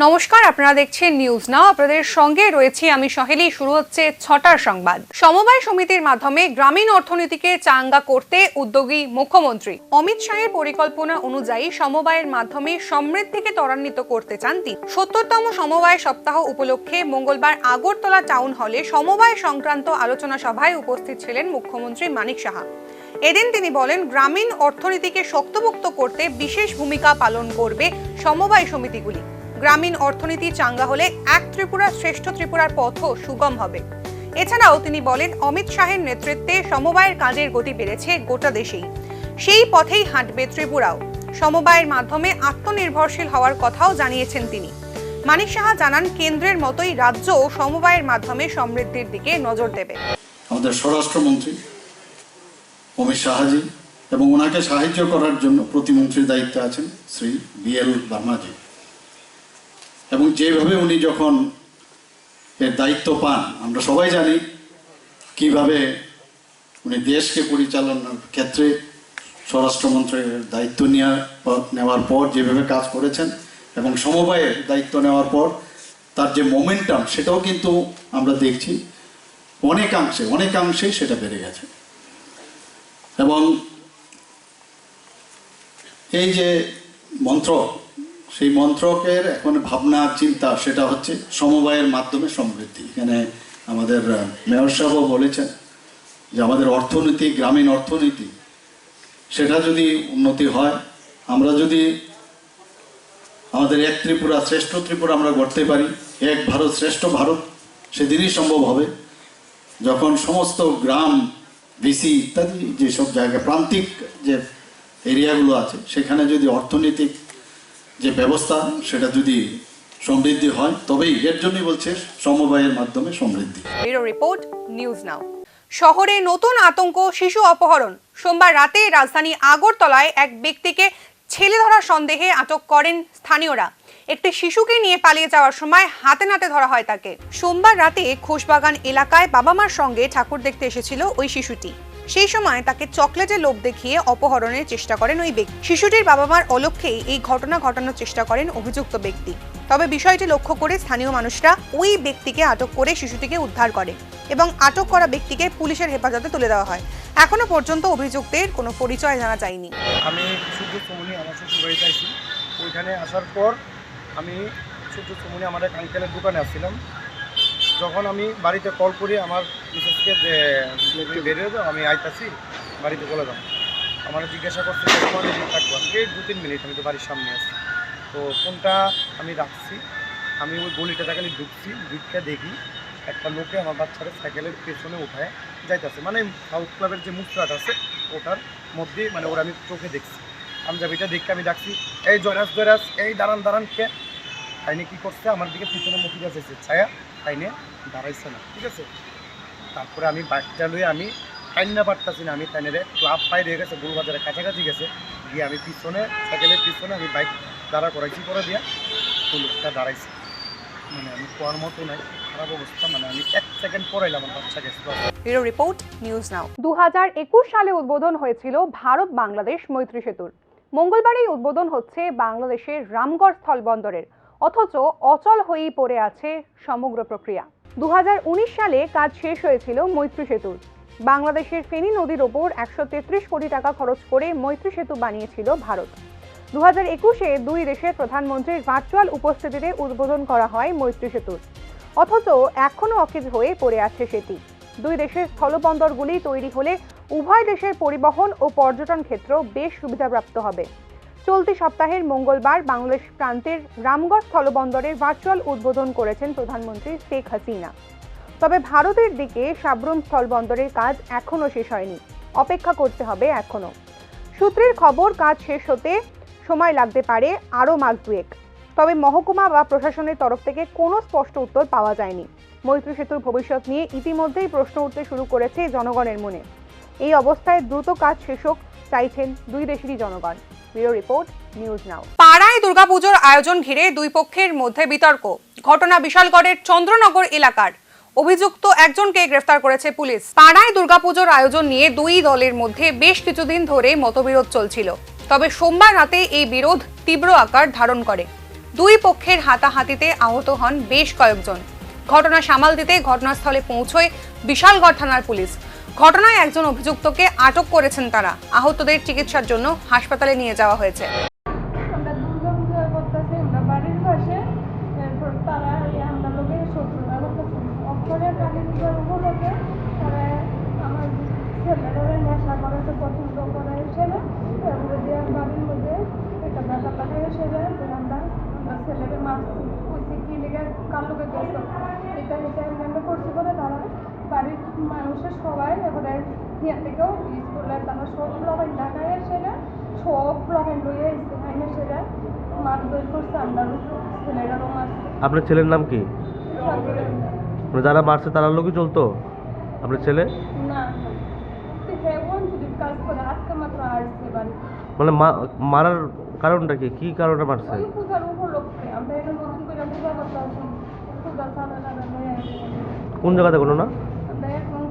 নমস্কার, আপনারা দেখছেন নিউজ নাও। আপনাদের সঙ্গে রয়েছি আমি সহেলি। শুরু হচ্ছে ৬টার সংবাদ। সমবায় সমিতির মাধ্যমে গ্রামীণ অর্থনীতিকে চাঙ্গা করতে উদ্যোগী মুখ্যমন্ত্রী। অমিত শাহের পরিকল্পনা অনুযায়ী সমবায়ের মাধ্যমে সমৃদ্ধিকে ত্বরান্বিত করতে চান তিনি। ৭০তম সমবায় সপ্তাহ উপলক্ষে মঙ্গলবার আগরতলা টাউন হলে সমবায় সংক্রান্ত আলোচনা সভায় উপস্থিত ছিলেন মুখ্যমন্ত্রী মানিক সাহা। এদিন তিনি বলেন, গ্রামীণ অর্থনীতিকে শক্তপোক্ত করতে বিশেষ ভূমিকা পালন করবে সমবায় সমিতিগুলি। গ্রামীণ অর্থনীতি চাঙ্গা হলে এক ত্রিপুরা শ্রেষ্ঠ ত্রিপুরার পথও সুগম হবে। এছাড়াও তিনি বলেন, অমিত শাহের নেতৃত্বে সমবায়ের কাজের গতি বেড়েছে গোটা দেশেই। সেই পথেই হাঁটবে ত্রিপুরাও। সমবায়ের মাধ্যমে আত্মনির্ভরশীল হওয়ার কথাও জানিয়েছেন তিনি। মানিক সাহা জানান, কেন্দ্রের মতোই রাজ্যও সমবায়ের মাধ্যমে সমৃদ্ধির দিকে নজর দেবে। আমাদের স্বরাষ্ট্রমন্ত্রী অমিত শাহজি এবং ওনাকে সাহায্য করার জন্য প্রতিমন্ত্রীর দায়িত্বে আছেন শ্রী BL বার্মাজি। এবং যেভাবে উনি যখন এর দায়িত্ব পান, আমরা সবাই জানি কিভাবে উনি দেশকে পরিচালনার ক্ষেত্রে স্বরাষ্ট্রমন্ত্রীর দায়িত্ব নেওয়ার পর যেভাবে কাজ করেছেন এবং সমবায়ের দায়িত্ব নেওয়ার পর তার যে মোমেন্টাম, সেটাও কিন্তু আমরা দেখছি অনেকাংশে সেটা বেড়ে গেছে। এবং এই যে মন্ত্রক, সেই মন্ত্রকের এখন ভাবনা চিন্তা সেটা হচ্ছে সমবায়ের মাধ্যমে সমৃদ্ধি। এখানে আমাদের মেয়র সাহেবও বলেছেন যে আমাদের অর্থনীতি, গ্রামীণ অর্থনীতি, সেটা যদি উন্নতি হয়, আমরা যদি আমাদের এক ত্রিপুরা শ্রেষ্ঠ ত্রিপুরা আমরা গড়তে পারি, এক ভারত শ্রেষ্ঠ ভারত সেদিনই সম্ভব হবে যখন সমস্ত গ্রাম, ভিসি ইত্যাদি যেসব জায়গা, প্রান্তিক যে এরিয়াগুলো আছে, সেখানে যদি অর্থনৈতিক যে ব্যবস্থা সেটা যদি সমৃদ্ধি হয়, তবেই এর জন্যই বলছে সমবায়ের মাধ্যমে সমৃদ্ধি। Bureau report, news now. শহরে নতুন আতঙ্ক, শিশু অপহরণ। সোমবার রাতে রাজধানী আগরতলায় এক ব্যক্তিকে ছেলে ধরার সন্দেহে আটক করেন স্থানীয়রা। একটি শিশুকে নিয়ে পালিয়ে যাওয়ার সময় হাতে নাতে ধরা হয় তাকে। সোমবার রাতে খোশবাগান এলাকায় বাবা মার সঙ্গে ঠাকুর দেখতে এসেছিল ওই শিশুটি। সেই সময় তাকে চকলেটের লোভ দেখিয়ে অপহরণের চেষ্টা করেন ওই ব্যক্তি। শিশুটির বাবা মার অলক্ষ্যেই এই ঘটনা ঘটানোর চেষ্টা করেন অভিযুক্ত ব্যক্তি। তবে বিষয়টি লক্ষ্য করে স্থানীয় মানুষরা ওই ব্যক্তিকে আটক করে শিশুটিকে উদ্ধার করে এবং আটক করা ব্যক্তিকে পুলিশের হেফাজতে তুলে দেওয়া হয়। এখনো পর্যন্ত অভিযুক্তের কোনো পরিচয় জানা যায়নি। আমি সূর্যচমনি আমার শ্বশুর বাড়িতে আসি। ওইখানে আসার পর আমি সূর্যচমনি আমাদের আঙ্কেলের দোকানে আসছিলাম। যখন আমি বাড়িতে কল করি আমার মিসেসকে যে বেরিয়ে যাও, আমি আইতাছি, বাড়িতে চলে যাবো। আমার জিজ্ঞাসা করছে থাকবো, আমি 2-3 মিনিট, আমি তো বাড়ির সামনে আছি। তো ফোনটা আমি রাখছি, আমি ওই গলিটা দেখালি ঢুকছি, ঢুকতে দেখি একটা লোকে আমার বাচ্চারা সাইকেলের পেছনে উঠায় যাইতেছে। মানে সাউথ ক্লাবের যে মুখরাট আছে ওটার মধ্যে, মানে ওরা আমি চোখে দেখছি। পাঞ্জাবিটা দেখে আমি ডাকছি, এই জয়রাজ, এই দাঁড়ান কে। তাইনে কী করছে, আমার দিকে পিছনে মুখি গেছে ছায়া, তাইনে দাঁড়াইছে না, ঠিক আছে। তারপরে আমি বাইকটা লইয়ে আমি টাইনা পারতাছি না, আমি টাইনে ক্লাব বাইরে হয়ে গেছে, গোলবাজারের কাছাকাছি গেছে, গিয়ে আমি পিছনে সাইকেলের পিছনে আমি বাইক দাঁড়া করাইছি, করে দিয়া লোকটা দাঁড়াইছি। মানে আমি কোয়ার মতো নাই, খারাপ অবস্থা। মানে আমি 1 সেকেন্ড পরাইলাম আমার বাচ্চাকে। ব্যুরো রিপোর্ট, নিউজ নাও। 2021 সালে উদ্বোধন হয়েছিল ভারত বাংলাদেশ মৈত্রী সেতুর। মঙ্গলবারই উদ্বোধন হচ্ছে বাংলাদেশের রামগড় স্থলবন্দরের, অথচ অচল হয়েই পড়ে আছে সমগ্র প্রক্রিয়া। 2019 সালে কাজ শেষ হয়েছিল মৈত্রী সেতুর। বাংলাদেশের ফেনী নদীর ওপর 133 কোটি টাকা খরচ করে মৈত্রী সেতু বানিয়েছিল ভারত। 2021-এ দুই দেশের প্রধানমন্ত্রীর ভার্চুয়াল উপস্থিতিতে উদ্বোধন করা হয় মৈত্রী সেতুর, অথচ এখনও অকেজ হয়ে পড়ে আছে সেটি। দুই দেশের স্থলবন্দরগুলি তৈরি হলে উভয় দেশের পরিবহন ও পর্যটন ক্ষেত্র বেশ সুবিধাপ্রাপ্ত হবে। চলতি সপ্তাহের মঙ্গলবার বাংলাদেশ প্রান্তের রামগড় স্থলবন্দরের ভার্চুয়াল উদ্বোধন করেছেন প্রধানমন্ত্রী শেখ হাসিনা। তবে ভারতের দিকে সাবরুম স্থলবন্দরের কাজ এখনও শেষ হয়নি, অপেক্ষা করতে হবে এখনও। সূত্রের খবর, কাজ শেষ হতে সময় লাগতে পারে আরও মাস 2-1। তবে মহকুমা বা প্রশাসনের তরফ থেকে কোনো স্পষ্ট উত্তর পাওয়া যায়নি। মৈত্রী সেতুর ভবিষ্যৎ নিয়ে ইতিমধ্যেই প্রশ্ন উঠতে শুরু করেছে জনগণের মনে। এই অবস্থায় দ্রুত কাজ শেষ হোক চাইছেন দুই দেশেরই জনগণ। ব্যুরো রিপোর্ট, নিউজ নাও। পাড়ায় দুর্গাপুজোর আয়োজন ঘিরে দুই পক্ষের মধ্যে বিতর্ক। ঘটনা বিশালগড়ের চন্দ্রনগর এলাকার। অভিযুক্ত একজনকে গ্রেফতার করেছে পুলিশ। পাড়ায় দুর্গাপুজোর আয়োজন নিয়ে দুই দলের মধ্যে বেশ কিছুদিন ধরে মতবিরোধ চলছিল। তবে সোমবার রাতে এই বিরোধ তীব্র আকার ধারণ করে। দুই পক্ষের হাতাহাতিতে আহত হন বেশ কয়েকজন। ঘটনা সামাল দিতে ঘটনাস্থলে পৌঁছয় বিশালগড় থানার পুলিশ। ঘটনায় একজন অভিযুক্তকে আটক করেছেন তারা। আহতদের চিকিৎসার জন্য হাসপাতালে নিয়ে যাওয়া হয়েছে। আমরা দুর্গাপূজা করতেছি, আমরা বাড়ির পাশে, এরপর তারা আমরা লোকের শত্রুতা করতেছি। অক্ষরের কালী পূজার উপলক্ষে তারা আমার ছেলেরা নেশা করাতে পছন্দ করে হিসেবে এগুলো দিয়ে বাড়ির মধ্যে একটা ব্যাপার দেখা হিসেবে আমরা ছেলেকে মারছি, কইছি কি লেগে কার লোকে গেছো, এটা আমরা করছি করে তারা বাড়ির মানুষের সবাই এবারে হিয়া থেকেও স্কুলে তারা সব লগাই ঢাকায় এসে সব রকম লইয়া এসে আইনে সেটা মারধর করছে। আমরা ছেলেরাও মারছে। আপনার ছেলের নাম কি? মানে যারা মারছে তারা লোকই চলতো আপনার ছেলে? না এখন যদি কাজ করে আজকে মাত্র আসছে বাড়ি। মানে মারার কারণটা কি কারণে মারছে? ওই পূজার উপলক্ষে আমরা এটা নতুন করে পূজা করতে আসি, পূজা সাদা সাদা হয়ে আসে। কোন জায়গাতে কোনো না? আমরা এখন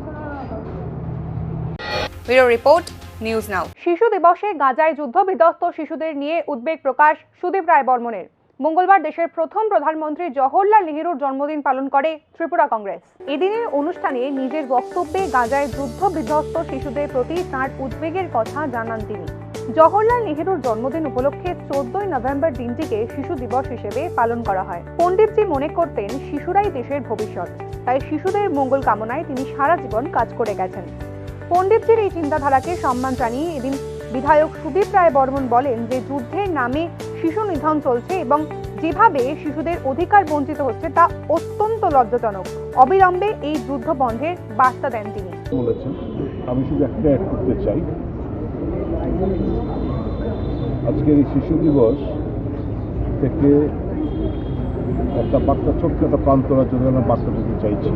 ব্যুরো রিপোর্ট, নিউজ নাও। শিশু দিবসে গাজায় যুদ্ধ বিধ্বস্ত শিশুদের নিয়ে উদ্বেগ প্রকাশ সুদীপ রায় বর্মনের। মঙ্গলবার দেশের প্রথম প্রধানমন্ত্রী জওহরলাল নেহরুর জন্মদিন পালন করে ত্রিপুরা কংগ্রেস। এদিনের অনুষ্ঠানে নিজের বক্তব্যে গাজায় যুদ্ধ বিধ্বস্ত শিশুদের প্রতি তাঁর উদ্বেগের কথা জানান তিনি। জওহরলাল নেহরুর জন্মদিন উপলক্ষে 14 নভেম্বর দিনটিকে শিশু দিবস হিসেবে পালন করা হয়। পণ্ডিতজি মনে করতেন শিশুরাই দেশের ভবিষ্যৎ, তাই শিশুদের মঙ্গল কামনায় তিনি সারা জীবন কাজ করে গেছেন। পণ্ডিতজির এই চিন্তাধারাকে সম্মান জানিয়ে এদিন বিধায়ক সুদীপ রায় বর্মন বলেন যে যুদ্ধের নামে শিশু নিধন চলছে এবং যেভাবে শিশুদের অধিকার বঞ্চিত হচ্ছে তা অত্যন্ত লজ্জাজনক। অবিলম্বে এই যুদ্ধ বন্ধের বার্তা দেন তিনি। আমি শুধু একটা অ্যাড করতে চাই, আজকের এই শিশু দিবস থেকে একটা বার্তা, ছোট্ট একটা প্রান্তরার জন্য আমরা বার্তা দিতে চাইছি।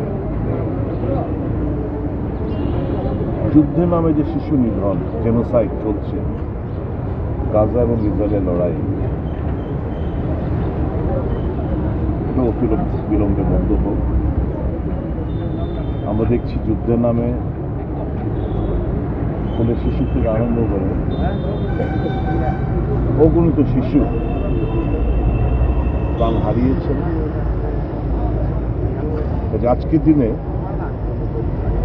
যুদ্ধের নামে যে শিশু নিধন, জেনোসাইড চলছে গাজা এবং ইসরায়েলের লড়াই, এটা বিলম্বে বন্ধ হোক। আমরা দেখছি যুদ্ধের নামে কোনো শিশু থেকে আরম্ভ করে অগণিত শিশু প্রাণ হারিয়েছে। আজকের দিনে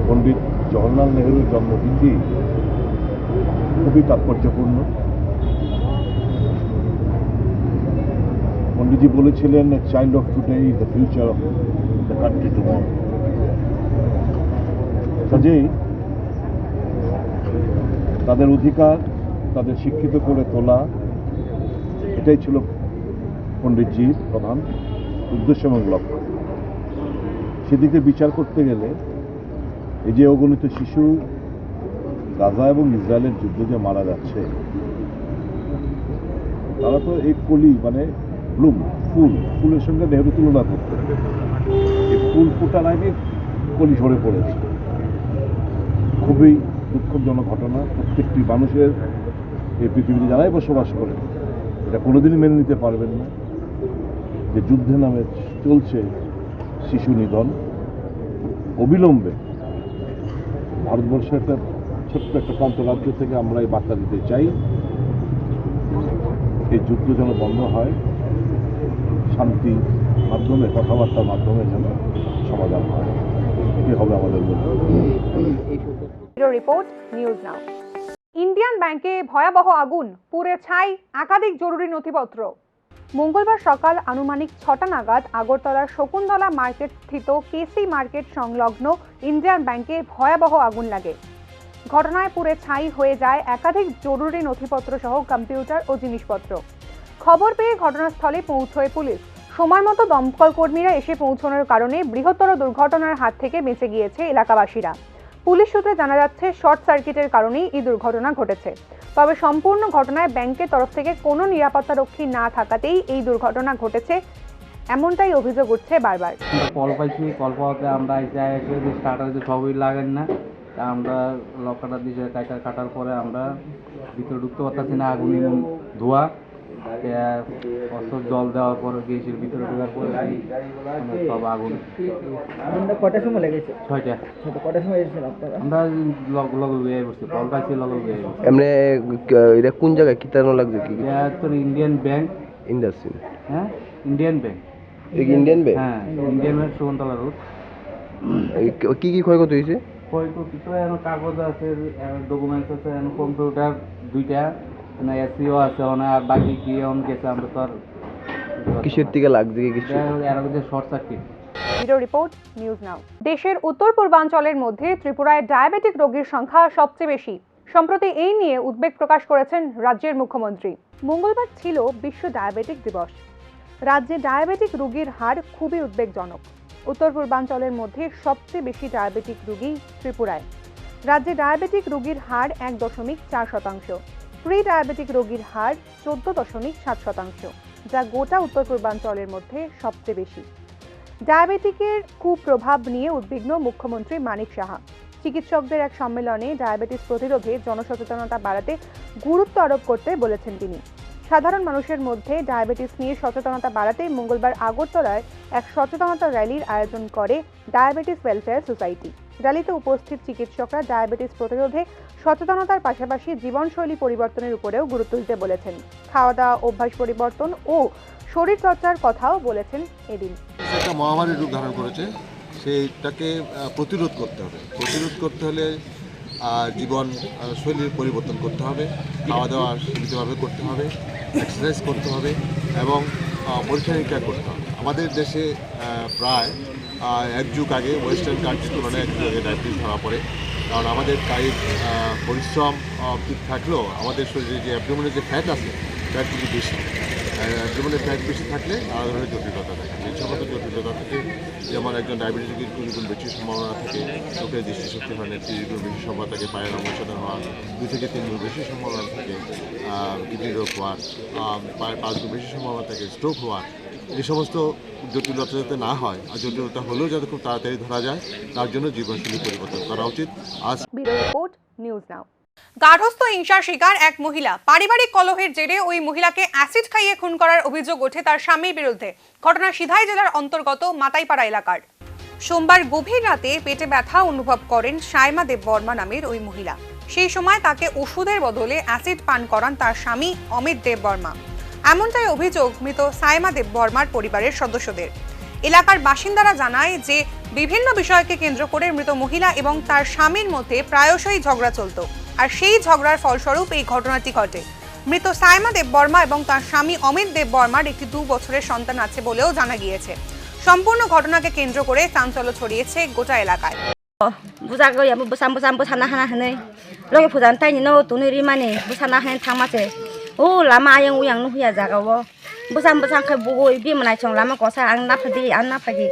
পণ্ডিত জওহরলাল নেহরুর জন্মদিনটি খুবই তাৎপর্যপূর্ণ। পণ্ডিতজি বলেছিলেন, a child of today is the future of the country tomorrow. কাজেই তাদের অধিকার, তাদের শিক্ষিত করে তোলা, এটাই ছিল পণ্ডিতজির প্রধান উদ্দেশ্য এবং লক্ষ্য। সেদিকে বিচার করতে গেলে এই যে অগণিত শিশু গাজা এবং ইসরায়েলের যুদ্ধে যে মারা যাচ্ছে, তারা তো এই কলি মানে ব্লুম, ফুলের সঙ্গে নেহরু তুলনা করতেন। এই ফুল ফোটার আগে কলি ঝরে পড়েছে। খুবই দুঃখজনক ঘটনা। প্রত্যেকটি মানুষের এই পৃথিবীতে যারাই বসবাস করে এটা কোনোদিনই মেনে নিতে পারবেন না যে যুদ্ধের নামে চলছে শিশু নিধন। অবিলম্বে ভারতবর্ষের একটা ছোট্ট একটা প্রান্ত রাজ্য থেকে আমরা এই বার্তা দিতে চাই, এই যুদ্ধ যেন বন্ধ হয়, শান্তির মাধ্যমে, কথাবার্তার মাধ্যমে যেন সমাধান হয়। এটি হবে আমাদের মধ্যে। রিপোর্ট, নিউজ নাও। ইন্ডিয়ান ব্যাংকে ভয়াবহ আগুন, পুড়ে ছাই একাধিক জরুরি নথিপত্র। মঙ্গলবার সকাল আনুমানিক 6টা নাগাদ আগরতলার শকুন্তলা মার্কেট স্থিত কেসি মার্কেট সংলগ্ন ইন্ডিয়ান ব্যাংকে ভয়াবহ আগুন লাগে। ঘটনায় পুড়ে ছাই হয়ে যায় একাধিক জরুরি নথিপত্র সহ কম্পিউটার ও জিনিসপত্র। খবর পেয়ে ঘটনাস্থলে পৌঁছয় পুলিশ। সময় মতো দমকল কর্মীরা এসে পৌঁছানোর কারণে বৃহত্তর দুর্ঘটনার হাত থেকে বেঁচে গিয়েছে এলাকাবাসীরা। পুলিশ সূত্রে জানা যাচ্ছে শর্ট সার্কিটের কারণেই এই দুর্ঘটনা ঘটেছে। তবে সম্পূর্ণ ঘটনায় ব্যাংকের তরফ থেকে কোনো নিরাপত্তারক্ষী না থাকাতেই এই দুর্ঘটনা ঘটেছে, এমনটাই অভিযোগ উঠছে বারবার। কল পাইছি, কল পাওয়াতে আমরা এসে যে স্টার্টার যে সবই লাগেন না, তা আমরা লকারটা দিয়ে কাটার পরে আমরা ভিতরে ঢুকতে পারতেছি না। আগুন ধোয়া, জল দেওয়ার পরে গ্যাসের ভিতরে ঢোকার পরে সব আগুন। আগুনটা কটার সময় লেগেছে? 6টা। কটার সময় এসেছিল আপনারা? আমরা লগে বিয়ে করছি, কল পাইছি লগে বিয়ে করছি। এমনি এটা কোন জায়গায় কি তেমন লাগছে? কি তোর ইন্ডিয়ান ব্যাংক ইন্ডাস্ট্রি? হ্যাঁ, ইন্ডিয়ান ব্যাংক। Indian bank? হ্যাঁ, ইন্ডিয়ান ব্যাংক শকুন্তলা রোড। কি কি ক্ষয়ক্ষতি হয়েছে? ক্ষয়ক্ষতি তো এখন কাগজ আছে, ডকুমেন্টস আছে, এখন কম্পিউটার 2টা, এসিও আছে, আর বাকি কি এখন গেছে আমরা তো আর কিসের থেকে লাগছে কিছু? এর আগে short circuit. Bureau report, news নাও। দেশের উত্তর পূর্বাঞ্চলের মধ্যে ত্রিপুরায় ডায়াবেটিক রোগীর সংখ্যা সবচেয়ে বেশি। সম্প্রতি এই নিয়ে উদ্বেগ প্রকাশ করেছেন রাজ্যের মুখ্যমন্ত্রী। মঙ্গলবার ছিল বিশ্ব ডায়াবেটিক দিবস। রাজ্যে ডায়াবেটিক রোগীর হার খুবই উদ্বেগজনক। উত্তর পূর্বাঞ্চলের মধ্যে সবচেয়ে বেশি ডায়াবেটিক রোগী ত্রিপুরায়। রাজ্যে ডায়াবেটিক রোগীর হার 1.4%, প্রি ডায়াবেটিক রোগীর হার 14.7%, যা গোটা উত্তর পূর্বাঞ্চলের মধ্যে সবচেয়ে বেশি। ডায়াবেটিকের কুপ্রভাব নিয়ে উদ্বিগ্ন মুখ্যমন্ত্রী মানিক সাহা। চিকিৎসকদের এক সম্মেলনে ডায়াবেটিস প্রতিরোধে জনসচেতনতা বাড়াতে গুরুত্ব আরোপ করতে বলেছেন তিনি। সাধারণ মানুষের মধ্যে ডায়াবেটিস নিয়ে সচেতনতা বাড়াতে মঙ্গলবার আগরতলায় এক সচেতনতা র্যালির আয়োজন করে ডায়াবেটিস ওয়েলফেয়ার সোসাইটি। র্যালিতে উপস্থিত চিকিৎসকরা ডায়াবেটিস প্রতিরোধে সচেতনতার পাশাপাশি জীবনশৈলী পরিবর্তনের উপরেও গুরুত্ব দিতে বলেছেন। খাওয়া দাওয়া অভ্যাস পরিবর্তন ও শরীরচর্চার কথাও বলেছেন এদিন। একটা মহামারীর রূপ ধারণ করেছে, সেইটাকে প্রতিরোধ করতে হবে। প্রতিরোধ করতে হলে জীবন শৈলীর পরিবর্তন করতে হবে, খাওয়া দাওয়া সীমিতভাবে করতে হবে, এক্সারসাইজ করতে হবে এবং পরীক্ষা নিরীক্ষা করতে হবে। আমাদের দেশে প্রায় এক যুগ আগে ওয়েস্টার্ন কান্ট্রির তুলনায় এক যুগ আগে ডায়াবেটিস ধরা পড়ে। কারণ আমাদের কায়িক পরিশ্রম ঠিক থাকলেও আমাদের শরীরে যে অ্যাবডোমেনের যে ফ্যাট আছে, ফ্যাট কিন্তু বেশি। অ্যাবডোমেনের ফ্যাট বেশি থাকলে আলাদা ধরনের জটিলতা থাকে। এই সমস্ত জটিলতা থেকে যেমন একজন ডায়াবেটিস রোগীর 2 গুণ বেশি সম্ভাবনা থাকে, চোখের দৃষ্টিশক্তি হারানোর 3 গুণ বেশি সম্ভাবনা থাকে, পায়ের অঙ্গ সাধারণ হওয়ার 2 থেকে 3 গুণ বেশি সম্ভাবনা থাকে, কিডনি রোগ হওয়ার 5 গুণ বেশি সম্ভাবনা থাকে, স্ট্রোক হওয়ার। এই সমস্ত জটিলতা যাতে না হয়, আর জটিলতা হলেও যাতে খুব তাড়াতাড়ি ধরা যায়, তার জন্য জীবনশৈলী পরিবর্তন করা উচিত। আজ ব্যুরো রিপোর্ট, নিউজ নাও। গার্হস্থ্য হিংসার শিকার এক মহিলা। পারিবারিক কলহের জেরে ওই মহিলাকে অ্যাসিড খাইয়ে খুন করার অভিযোগ ওঠে তার স্বামীর বিরুদ্ধে। ঘটনা সিধাই জেলার অন্তর্গত মাতাইপাড়া এলাকার। সোমবার গভীর রাতে পেটে ব্যথা অনুভব করেন সায়মা দেববর্মা নামের ওই মহিলা। সেই সময় তাকে ওষুধের বদলে অ্যাসিড পান করান তার স্বামী অমিত দেববর্মা। এমনটাই অভিযোগ মৃত সায়মা দেববর্মার পরিবারের সদস্যদের। এলাকার বাসিন্দারা জানায় যে বিভিন্ন বিষয়কে কেন্দ্র করে মৃত মহিলা এবং তার স্বামীর মধ্যে প্রায়শই ঝগড়া চলত, আর সেই ঝগড়ার ফলস্বরূপ এই ঘটনাটি ঘটে। মৃত সায়মা দেববর্মা এবং তার স্বামী অমিত দেববর্মার একটি 2 বছরের সন্তান আছে বলেও জানা গিয়েছে। সম্পূর্ণ ঘটনাকে কেন্দ্র করে চাঞ্চল্য ছড়িয়েছে গোটা এলাকায়। বুজা গয়া বুসাম বুসাম বুসানা হানা হানে লগে ফুজান তাইনি ন তুনি রিমানি বুসানা হান থামাছে ও লাमा आयं उयं नु हुया जागावो बुसाम बुसां खै बुगoi बिमनाय सं लामा गसा आं नाफादि आं नाफागि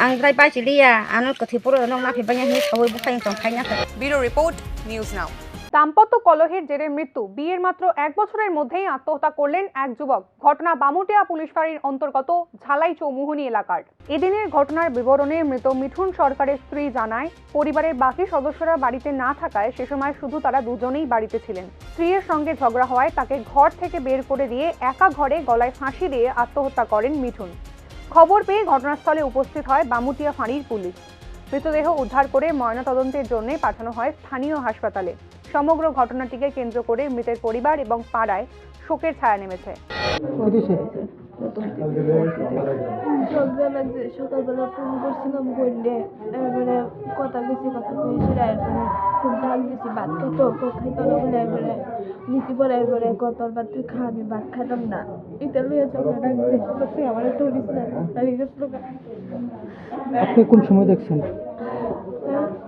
आं द्राय बाजिलिया आनो कथिपुर नं नाफिबाय हि सावै बुखाय सं खायना ব্যুরো রিপোর্ট, নিউজ নাও। দাম্পত্য কলহের জেরে মৃত্যু। বিয়ের মাত্র 1 বছরের মধ্যেই আত্মহত্যা করলেন এক যুবক। ঘটনা বামুটিয়া পুলিশ ফাঁড়ির অন্তর্গত ঝালাই চৌমুহনী এলাকার। এদিনের ঘটনার বিবরণে মৃত মিঠুন সরকারের স্ত্রী জানায়, পরিবারের বাকি সদস্যরা বাড়িতে না থাকায় সে সময় শুধু তারা দুজনেই বাড়িতে ছিলেন। স্ত্রীর সঙ্গে ঝগড়া হওয়ায় তাকে ঘর থেকে বের করে দিয়ে একা ঘরে গলায় ফাঁসি দিয়ে আত্মহত্যা করেন মিঠুন। খবর পেয়ে ঘটনাস্থলে উপস্থিত হয় বামুটিয়া ফাঁড়ির পুলিশ। মৃতদেহ উদ্ধার করে ময়নাতদন্তের জন্য পাঠানো হয় স্থানীয় হাসপাতালে। সমগ্র ঘটনাটিকে কেন্দ্র করে মৃতের পরিবার এবং পাড়ায় শোকের ছায়া নেমেছে। সকালবেলা ফোন করছিলাম বললে এবারে কথা বেশি কথা বলেছিল, এরপরে খুব ডাল দিছি ভাত খাইতো খাইতো না বলে এবারে নিচি পরে এবারে কতর ভাত তুই খা, আমি ভাত খাইতাম না। এটা লইয়া চলে ডাকছে আমার একটা আপনি কোন সময় দেখছেন?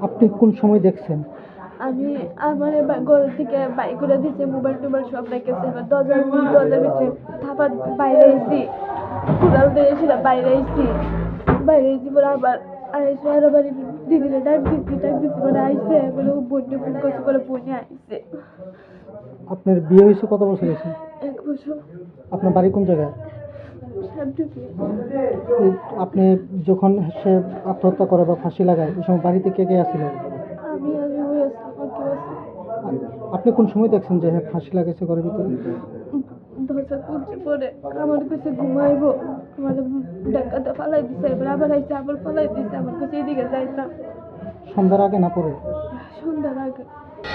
আপনি কোন সময় দেখছেন? আমি আমার ঘর থেকে বাইক করে দিচ্ছে, মোবাইল টোবাইল সব রেখেছে। এবার দরজার ভিতরে থাপা বাইরে এসেছি, কোদাল দিয়েছিলাম বাইরে এসেছি বলে আবার আইসে আর আবার দিদিরে ডাক দিচ্ছি বলে আইসে বলে বন্যে ফোন করছে বলে বন্যে আইসে। আপনার বিয়ে হয়েছে কত বছর হয়েছে? 1 বছর। আপনার বাড়ি কোন জায়গায়? আপনি যখন সে আত্মহত্যা করে বা ফাঁসি লাগায় ওই সময় বাড়িতে কে কে আসছিল? আমি আপনি কোন সময় দেখছেন যে হ্যাঁ ফাঁসি লাগাইছে ঘরের ভিতরে? দরজা খুলছে পরে আমার কাছে ঘুমাইবো, আমার ডাকাতে ফালাই দিছে, এবার আবার আইসে আবার ফালাই দিছে, আমার কাছে এদিকে যাই না। সন্ধ্যার আগে না পরে? সন্ধ্যার আগে।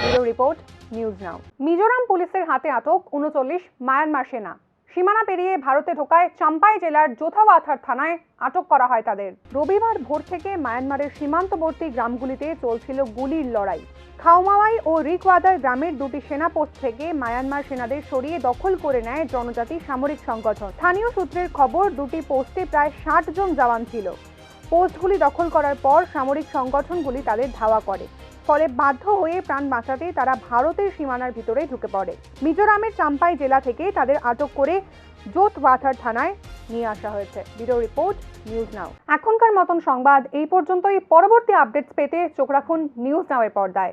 ব্যুরো রিপোর্ট, নিউজ নাও। মিজোরাম পুলিশের হাতে আটক 39 মায়ানমার সেনা। সীমানা পেরিয়ে ভারতে ঢোকায় চাম্পাই জেলার যোথাওয়াথার থানায় আটক করা হয় তাদের। রবিবার ভোর থেকে মায়ানমারের সীমান্তবর্তী গ্রামগুলিতে চলছিল গুলির লড়াই। খাওমাওয়াই ও রিকওয়াদার গ্রামের দুটি সেনা পোস্ট থেকে মায়ানমার সেনাদের সরিয়ে দখল করে নেয় জনজাতি সামরিক সংগঠন। স্থানীয় সূত্রের খবর, দুটি পোস্টে প্রায় 60 জন জওয়ান ছিল। পোস্টগুলি দখল করার পর সামরিক সংগঠনগুলি তাদের ধাওয়া করে, ফলে বাধ্য হয়ে প্রাণ বাঁচাতে তারা ভারতের সীমানার ভিতরে ঢুকে পড়ে। মিজোরামের চাম্পাই জেলা থেকে তাদের আটক করে যোথওয়াথার থানায় নিয়ে আসা হয়েছে। ব্যুরো রিপোর্ট, নিউজ নাও। এখনকার মতন সংবাদ এই পর্যন্তই। পরবর্তী আপডেটস পেতে চোখ রাখুন নিউজ নাও এর পর্দায়।